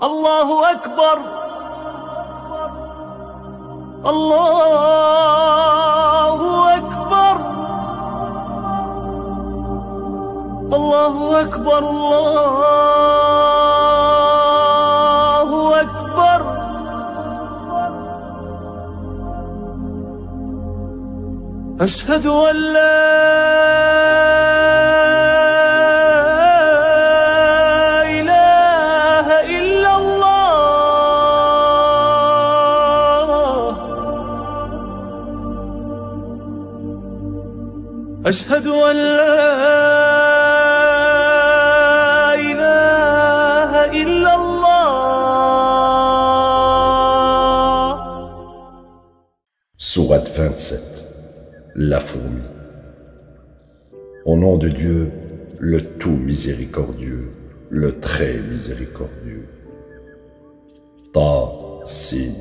الله أكبر. الله أكبر. الله أكبر. الله أكبر. أشهد أن لا إله إلا الله. أشهد أن لا إله إلا الله. Sourate 27. La fourmi. Au nom de Dieu, le tout miséricordieux, le très miséricordieux. Ta, Sin.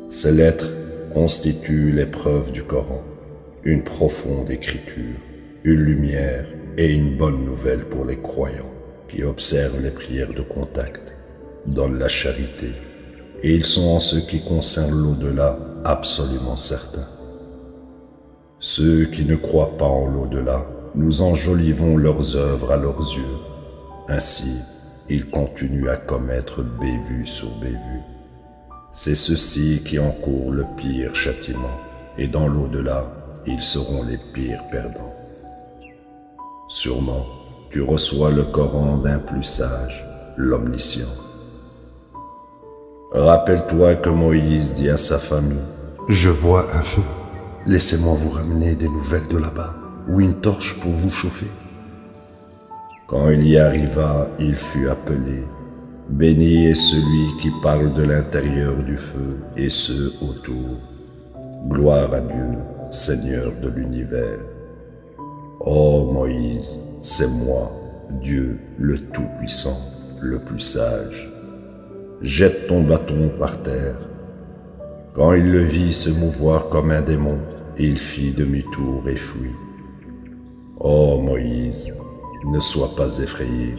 Ces lettres constituent l'épreuve du Coran, une profonde écriture, une lumière et une bonne nouvelle pour les croyants qui observent les prières de contact, donnent la charité, et ils sont en ce qui concerne l'au-delà absolument certains. Ceux qui ne croient pas en l'au-delà, nous enjolivons leurs œuvres à leurs yeux. Ainsi, ils continuent à commettre bévue sur bévue. C'est ceux-ci qui encourent le pire châtiment, et dans l'au-delà, ils seront les pires perdants. Sûrement, tu reçois le Coran d'un plus sage, l'omniscient. Rappelle-toi que Moïse dit à sa famille: Je vois un feu. Laissez-moi vous ramener des nouvelles de là-bas, ou une torche pour vous chauffer. Quand il y arriva, il fut appelé: Béni est celui qui parle de l'intérieur du feu et ceux autour. Gloire à Dieu, Seigneur de l'univers. Ô Moïse, c'est moi, Dieu le Tout-Puissant, le plus sage. Jette ton bâton par terre. Quand il le vit se mouvoir comme un démon, il fit demi-tour et fuit. Ô Moïse, ne sois pas effrayé.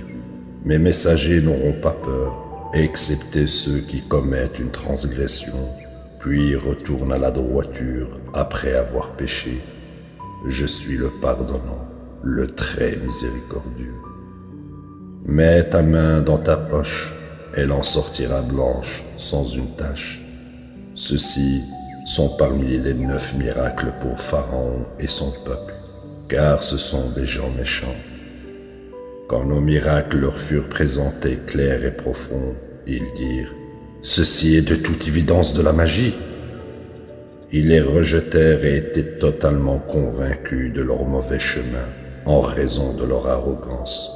Mes messagers n'auront pas peur, excepté ceux qui commettent une transgression, puis retournent à la droiture après avoir péché. Je suis le pardonnant, le très miséricordieux. Mets ta main dans ta poche, elle en sortira blanche, sans une tache. Ceux-ci sont parmi les 9 miracles pour Pharaon et son peuple, car ce sont des gens méchants. Quand nos miracles leur furent présentés clairs et profonds, ils dirent: Ceci est de toute évidence de la magie. Ils les rejetèrent et étaient totalement convaincus de leur mauvais chemin en raison de leur arrogance.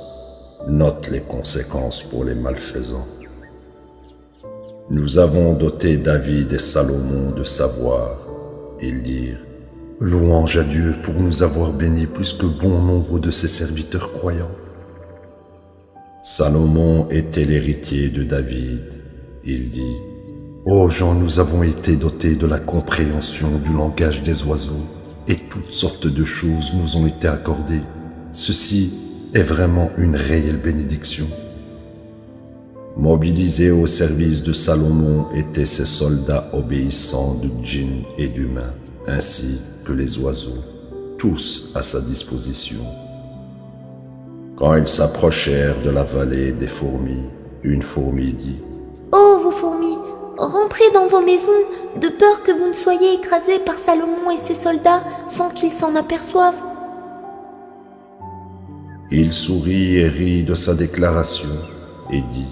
Note les conséquences pour les malfaisants. Nous avons doté David et Salomon de savoir. Ils dirent: Louange à Dieu pour nous avoir bénis plus que bon nombre de ses serviteurs croyants. Salomon était l'héritier de David. Il dit: Ô gens, nous avons été dotés de la compréhension du langage des oiseaux, et toutes sortes de choses nous ont été accordées. Ceci est vraiment une réelle bénédiction. Mobilisés au service de Salomon étaient ces soldats obéissants de djinns et d'humains, ainsi que les oiseaux, tous à sa disposition. Quand ils s'approchèrent de la vallée des fourmis, une fourmi dit: Ô vous fourmis, rentrez dans vos maisons, de peur que vous ne soyez écrasés par Salomon et ses soldats sans qu'ils s'en aperçoivent. Il sourit et rit de sa déclaration et dit: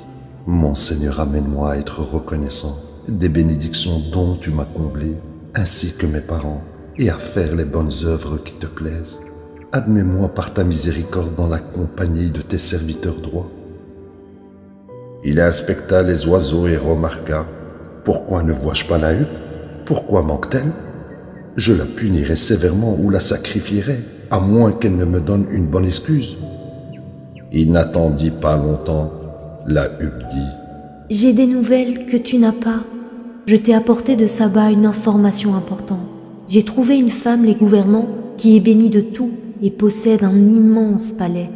Mon Seigneur, amène-moi à être reconnaissant des bénédictions dont tu m'as comblé, ainsi que mes parents, et à faire les bonnes œuvres qui te plaisent. Admets-moi par ta miséricorde dans la compagnie de tes serviteurs droits. Il inspecta les oiseaux et remarqua: Pourquoi ne vois-je pas la huppe? Pourquoi manque-t-elle? Je la punirai sévèrement ou la sacrifierai, à moins qu'elle ne me donne une bonne excuse. Il n'attendit pas longtemps. La huppe dit: J'ai des nouvelles que tu n'as pas. Je t'ai apporté de Saba une information importante. J'ai trouvé une femme les gouvernants qui est bénie de tout et possède un immense palais.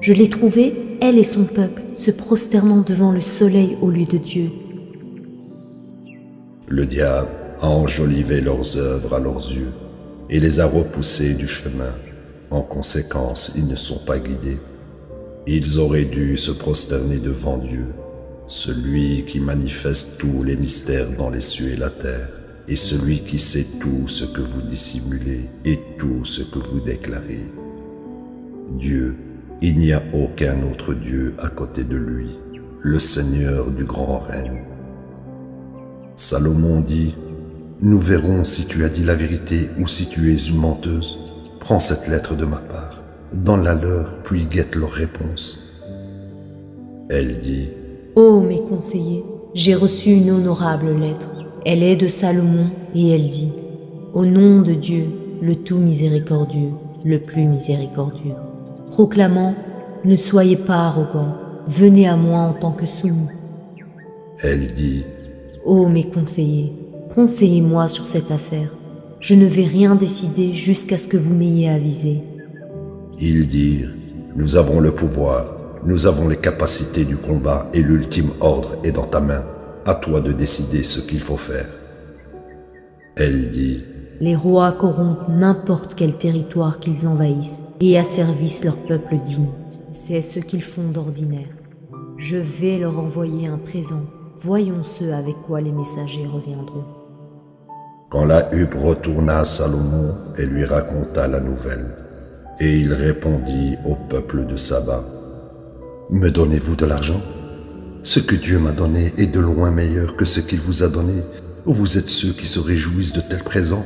Je l'ai trouvée, elle et son peuple, se prosternant devant le soleil au lieu de Dieu. Le diable a enjolivé leurs œuvres à leurs yeux et les a repoussés du chemin. En conséquence, ils ne sont pas guidés. Ils auraient dû se prosterner devant Dieu, celui qui manifeste tous les mystères dans les cieux et la terre, et celui qui sait tout ce que vous dissimulez et tout ce que vous déclarez. Dieu, il n'y a aucun autre Dieu à côté de lui, le Seigneur du grand règne. Salomon dit, « Nous verrons si tu as dit la vérité ou si tu es une menteuse. Prends cette lettre de ma part, donne-la leur, puis guette leur réponse. » Elle dit, « Ô mes conseillers, j'ai reçu une honorable lettre. Elle est de Salomon et elle dit, « Au nom de Dieu, le tout miséricordieux, le plus miséricordieux, proclamant, ne soyez pas arrogants, venez à moi en tant que soumis. » Elle dit, « Ô mes conseillers, conseillez-moi sur cette affaire. Je ne vais rien décider jusqu'à ce que vous m'ayez avisé. » Ils dirent, « Nous avons le pouvoir, nous avons les capacités du combat et l'ultime ordre est dans ta main. À toi de décider ce qu'il faut faire. » Elle dit, « Les rois corrompent n'importe quel territoire qu'ils envahissent et asservissent leur peuple digne. C'est ce qu'ils font d'ordinaire. Je vais leur envoyer un présent. Voyons ce avec quoi les messagers reviendront. » Quand la huppe retourna à Salomon, elle lui raconta la nouvelle. Et il répondit au peuple de Saba, « Me donnez-vous de l'argent? Ce que Dieu m'a donné est de loin meilleur que ce qu'il vous a donné. Vous êtes ceux qui se réjouissent de tels présents. »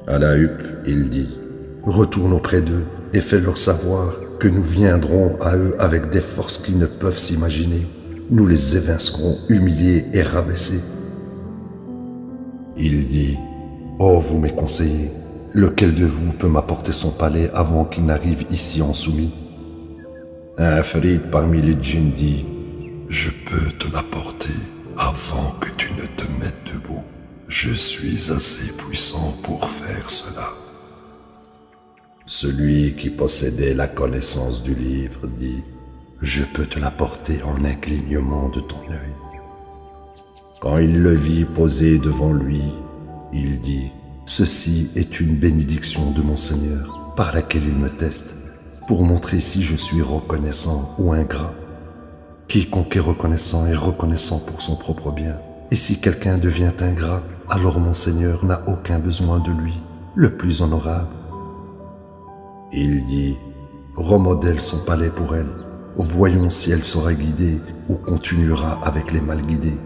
À la huppe, il dit, « Retourne auprès d'eux et fais-leur savoir que nous viendrons à eux avec des forces qu'ils ne peuvent s'imaginer. Nous les évincerons humiliés et rabaissés. » Il dit, « Oh, vous mes conseillers, lequel de vous peut m'apporter son palais avant qu'il n'arrive ici en soumis ?» Un Ifrit parmi les djinns dit, « Je peux te l'apporter avant que tu ne te mettes debout. Je suis assez puissant pour faire cela. » Celui qui possédait la connaissance du livre dit, « Je peux te l'apporter en un clignement de ton œil. » Quand il le vit posé devant lui, il dit, « Ceci est une bénédiction de mon Seigneur, par laquelle il me teste, pour montrer si je suis reconnaissant ou ingrat. Quiconque est reconnaissant pour son propre bien. Et si quelqu'un devient ingrat, alors mon Seigneur n'a aucun besoin de lui, le plus honorable. » Il dit, « Remodèle son palais pour elle. Voyons si elle sera guidée ou continuera avec les mal guidés. »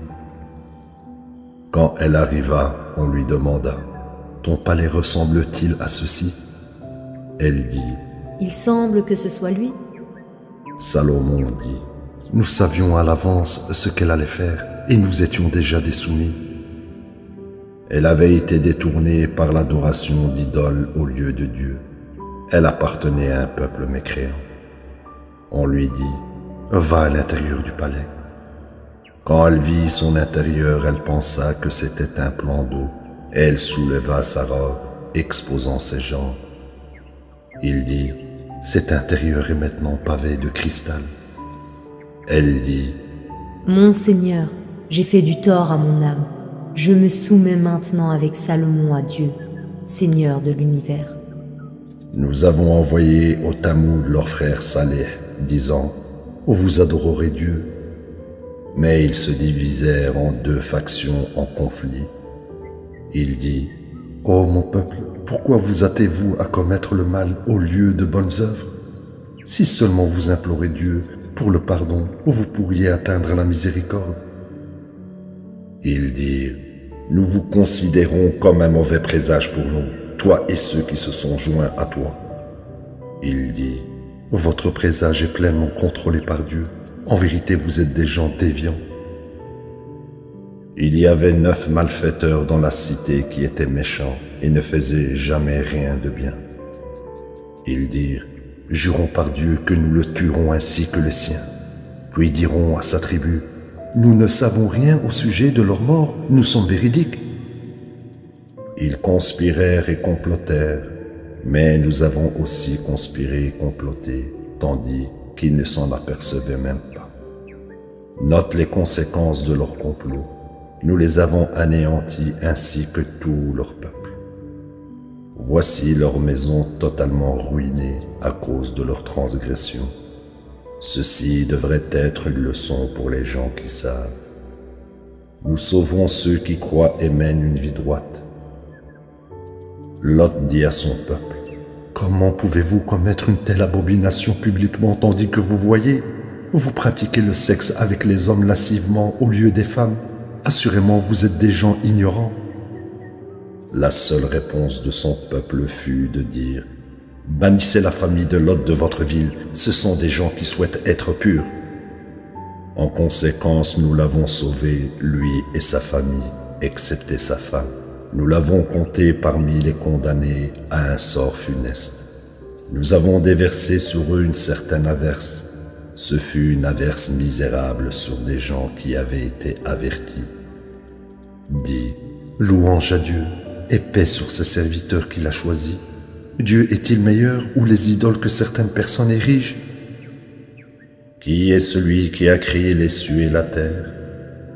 Quand elle arriva, on lui demanda, « Ton palais ressemble-t-il à ceci ?» Elle dit, « Il semble que ce soit lui. » Salomon dit, « Nous savions à l'avance ce qu'elle allait faire et nous étions déjà des soumis. » Elle avait été détournée par l'adoration d'idoles au lieu de Dieu. Elle appartenait à un peuple mécréant. On lui dit, « Va à l'intérieur du palais. » Quand elle vit son intérieur, elle pensa que c'était un plan d'eau. Elle souleva sa robe, exposant ses jambes. Il dit, « Cet intérieur est maintenant pavé de cristal. » Elle dit, « Mon Seigneur, j'ai fait du tort à mon âme. Je me soumets maintenant avec Salomon à Dieu, Seigneur de l'univers. » Nous avons envoyé au Tamoud leur frère Saleh, disant, « Vous adorerez Dieu. » Mais ils se divisèrent en deux factions en conflit. Il dit, « Ô mon peuple, pourquoi vous hâtez-vous à commettre le mal au lieu de bonnes œuvres? Si seulement vous implorez Dieu pour le pardon, vous pourriez atteindre la miséricorde. » Ils dirent, « Nous vous considérons comme un mauvais présage pour nous, toi et ceux qui se sont joints à toi. » Il dit, « Votre présage est pleinement contrôlé par Dieu. En vérité, vous êtes des gens déviants. » Il y avait 9 malfaiteurs dans la cité qui étaient méchants et ne faisaient jamais rien de bien. Ils dirent, « Jurons par Dieu que nous le tuerons ainsi que les siens. » Puis diront à sa tribu, « Nous ne savons rien au sujet de leur mort, nous sommes véridiques. » Ils conspirèrent et complotèrent, mais nous avons aussi conspiré et comploté, tandis qu'ils ne s'en apercevaient même pas. Note les conséquences de leur complot. Nous les avons anéantis ainsi que tout leur peuple. Voici leur maison totalement ruinée à cause de leur transgression. Ceci devrait être une leçon pour les gens qui savent. Nous sauvons ceux qui croient et mènent une vie droite. Lot dit à son peuple, « Comment pouvez-vous commettre une telle abomination publiquement tandis que vous voyez? Vous pratiquez le sexe avec les hommes lascivement au lieu des femmes. Assurément, vous êtes des gens ignorants. » La seule réponse de son peuple fut de dire, « Bannissez la famille de Lot de votre ville, ce sont des gens qui souhaitent être purs. » En conséquence, nous l'avons sauvé, lui et sa famille, excepté sa femme. Nous l'avons compté parmi les condamnés à un sort funeste. Nous avons déversé sur eux une certaine averse. Ce fut une averse misérable sur des gens qui avaient été avertis. Dis, louange à Dieu et paix sur ses serviteurs qu'il a choisis. Dieu est-il meilleur ou les idoles que certaines personnes érigent? Qui est celui qui a créé les cieux et la terre?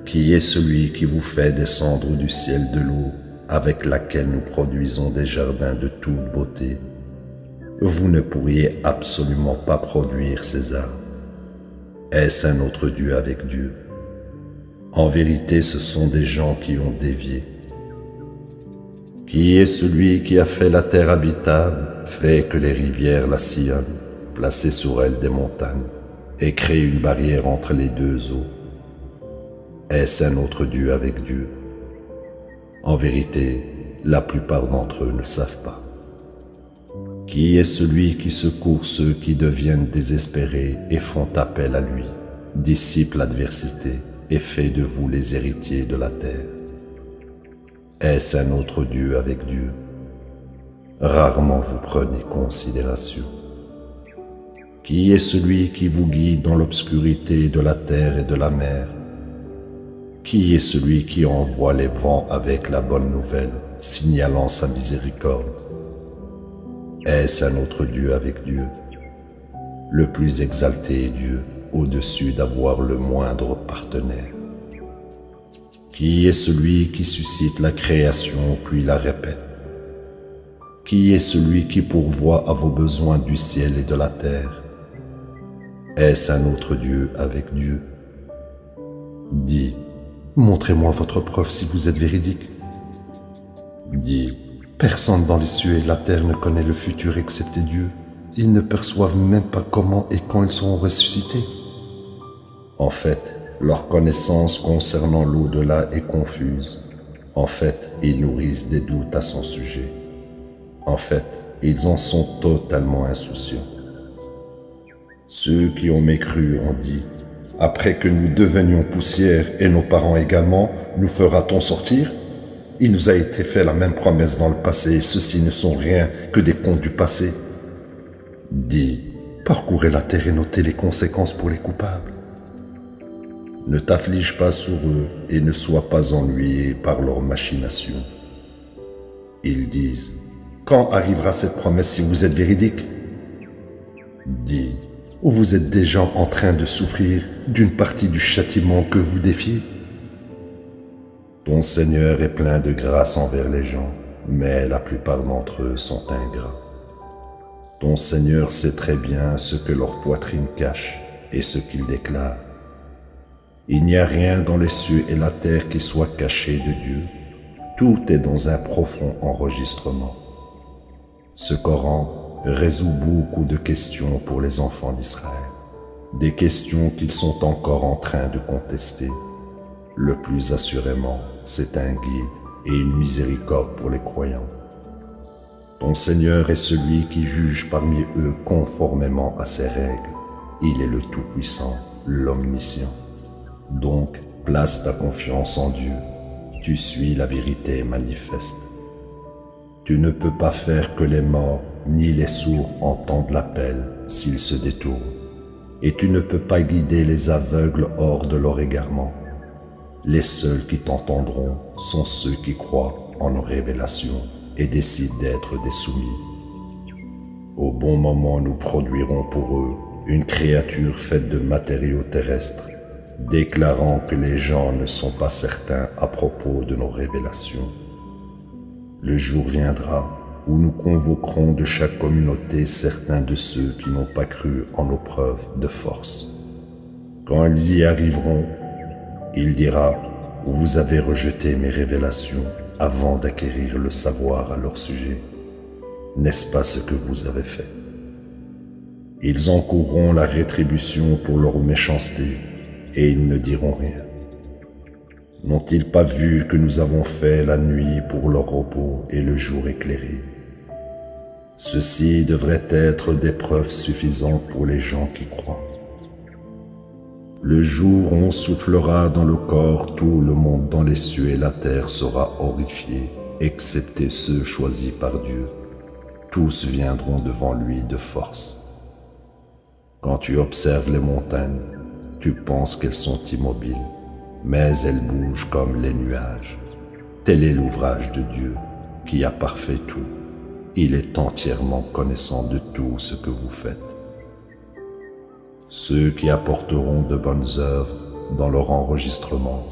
Qui est celui qui vous fait descendre du ciel de l'eau avec laquelle nous produisons des jardins de toute beauté? Vous ne pourriez absolument pas produire ces arbres. Est-ce un autre Dieu avec Dieu? En vérité, ce sont des gens qui ont dévié. Qui est celui qui a fait la terre habitable, fait que les rivières la sillonnent, placé sur elle des montagnes, et créé une barrière entre les deux eaux? Est-ce un autre Dieu avec Dieu? En vérité, la plupart d'entre eux ne savent pas. Qui est celui qui secourt ceux qui deviennent désespérés et font appel à lui, dissipe l'adversité et fait de vous les héritiers de la terre? Est-ce un autre Dieu avec Dieu? Rarement vous prenez considération. Qui est celui qui vous guide dans l'obscurité de la terre et de la mer? Qui est celui qui envoie les vents avec la bonne nouvelle, signalant sa miséricorde? Est-ce un autre Dieu avec Dieu? Le plus exalté est Dieu, au-dessus d'avoir le moindre partenaire. Qui est celui qui suscite la création puis la répète? Qui est celui qui pourvoit à vos besoins du ciel et de la terre? Est-ce un autre Dieu avec Dieu? Dis, montrez-moi votre preuve si vous êtes véridique. Dis, personne dans les cieux et la terre ne connaît le futur excepté Dieu. Ils ne perçoivent même pas comment et quand ils seront ressuscités. En fait, leur connaissance concernant l'au-delà est confuse. En fait, ils nourrissent des doutes à son sujet. En fait, ils en sont totalement insouciants. Ceux qui ont mécru ont dit, « Après que nous devenions poussière et nos parents également, nous fera-t-on sortir? Il nous a été fait la même promesse dans le passé et ceux-ci ne sont rien que des contes du passé. » Dis, parcourez la terre et notez les conséquences pour les coupables. Ne t'afflige pas sur eux et ne sois pas ennuyé par leurs machinations. Ils disent, quand arrivera cette promesse si vous êtes véridique? Dis, ou vous êtes déjà en train de souffrir d'une partie du châtiment que vous défiez? Ton Seigneur est plein de grâce envers les gens, mais la plupart d'entre eux sont ingrats. Ton Seigneur sait très bien ce que leur poitrine cache et ce qu'ils déclarent. Il n'y a rien dans les cieux et la terre qui soit caché de Dieu. Tout est dans un profond enregistrement. Ce Coran résout beaucoup de questions pour les enfants d'Israël, des questions qu'ils sont encore en train de contester. Le plus assurément, c'est un guide et une miséricorde pour les croyants. Ton Seigneur est celui qui juge parmi eux conformément à ses règles. Il est le Tout-Puissant, l'Omniscient. Donc, place ta confiance en Dieu. Tu suis la vérité manifeste. Tu ne peux pas faire que les morts ni les sourds entendent l'appel s'ils se détournent. Et tu ne peux pas guider les aveugles hors de leur égarement. Les seuls qui t'entendront sont ceux qui croient en nos révélations et décident d'être des soumis. Au bon moment, nous produirons pour eux une créature faite de matériaux terrestres, déclarant que les gens ne sont pas certains à propos de nos révélations. Le jour viendra où nous convoquerons de chaque communauté certains de ceux qui n'ont pas cru en nos preuves de force. Quand ils y arriveront, il dira « Vous avez rejeté mes révélations avant d'acquérir le savoir à leur sujet. N'est-ce pas ce que vous avez fait ?» Ils encourront la rétribution pour leur méchanceté et ils ne diront rien. N'ont-ils pas vu que nous avons fait la nuit pour leur repos et le jour éclairé? Ceci devrait être des preuves suffisantes pour les gens qui croient. Le jour où on soufflera dans le corps, tout le monde dans les cieux et la terre sera horrifié, excepté ceux choisis par Dieu. Tous viendront devant lui de force. Quand tu observes les montagnes, tu penses qu'elles sont immobiles, mais elles bougent comme les nuages. Tel est l'ouvrage de Dieu, qui a parfait tout. Il est entièrement connaissant de tout ce que vous faites. Ceux qui apporteront de bonnes œuvres dans leur enregistrement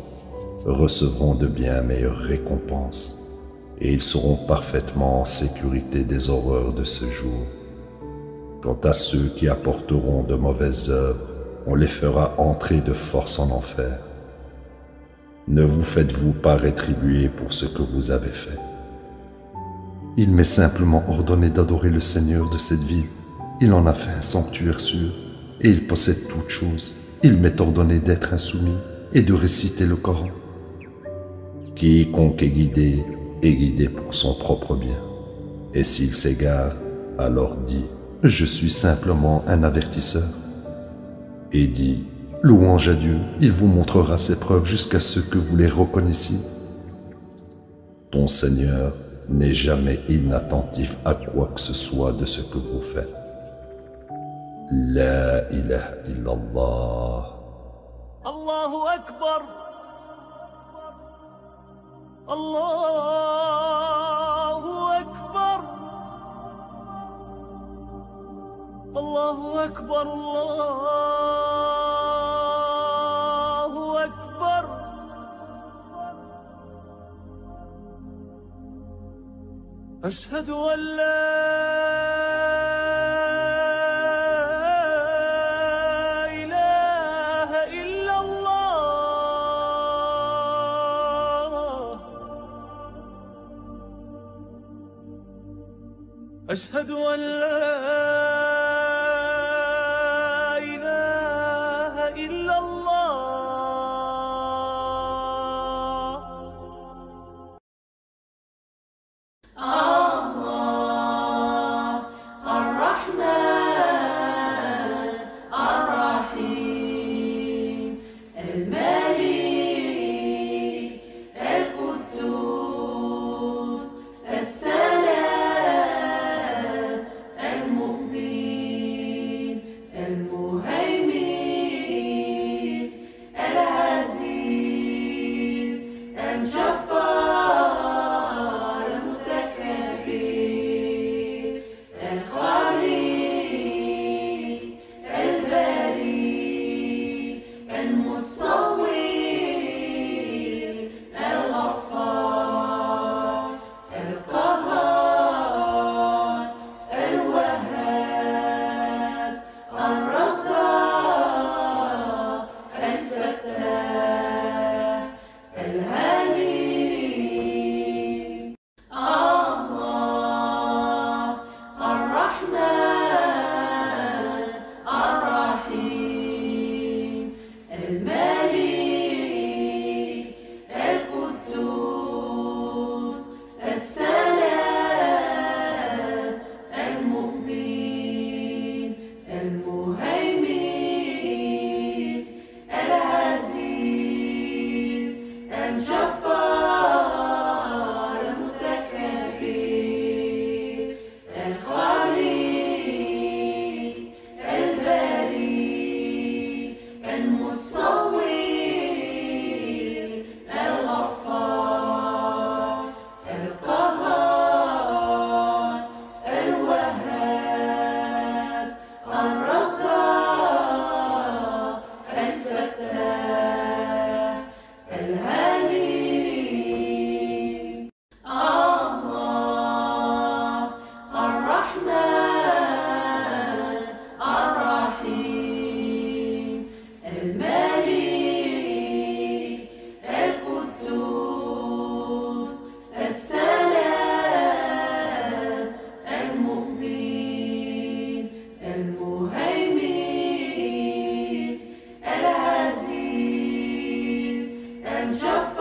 recevront de bien meilleures récompenses, et ils seront parfaitement en sécurité des horreurs de ce jour. Quant à ceux qui apporteront de mauvaises œuvres, on les fera entrer de force en enfer. Ne vous faites-vous pas rétribuer pour ce que vous avez fait? Il m'est simplement ordonné d'adorer le Seigneur de cette ville. Il en a fait un sanctuaire sûr, et il possède toutes choses. Il m'est ordonné d'être insoumis et de réciter le Coran. Quiconque est guidé pour son propre bien. Et s'il s'égare, alors dit « Je suis simplement un avertisseur. » Et dit « Louange à Dieu, il vous montrera ses preuves jusqu'à ce que vous les reconnaissiez. » Ton Seigneur n'est jamais inattentif à quoi que ce soit de ce que vous faites. La ilaha illallah. Allahu Akbar. Allahu Akbar. Allahu Akbar. Allahu Akbar. أشهد أن لا إله إلا الله. أشهد أن لا إله إلا الله. الهادي Pancha